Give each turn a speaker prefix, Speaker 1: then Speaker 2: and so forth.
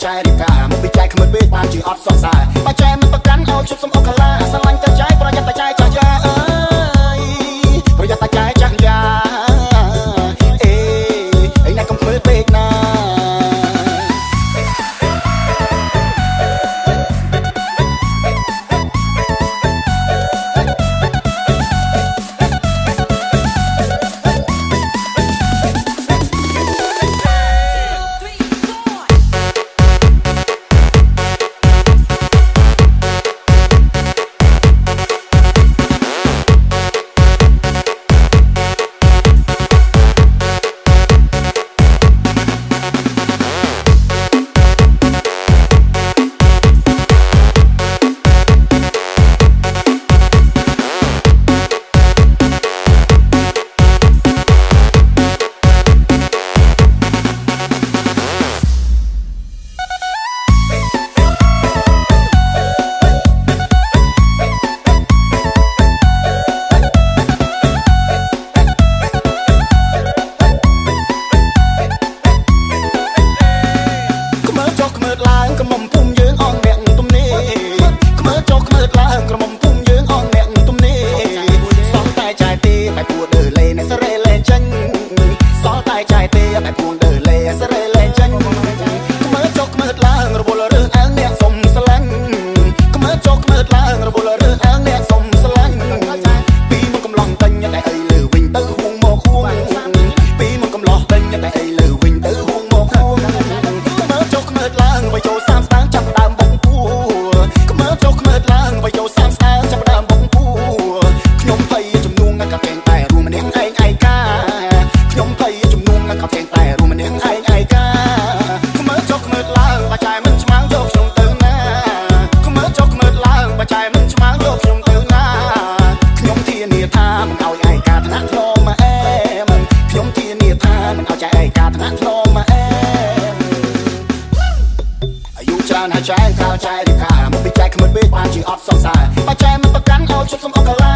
Speaker 1: ចែរីកាមកពីចែកខ្មិតពេកបានជាអត់សោះសាបើចែមិនប្រកាន់ឲ្យជប់សំអុកកាឡាស្រឡាញ់តែចែប្រយ័ត្នតែចែចាស់យ៉ាអើយប្រយ័ត្នតែចែចាស់យ៉ាអេអ្នកកុំខ្មិតពេកណាហើយចែកចែរីកាមកពីចែកខ្មិតពេកបានជាអត់សោះសាបើចែមិនប្រកាន់ឲ្យជប់សំអុកកាឡា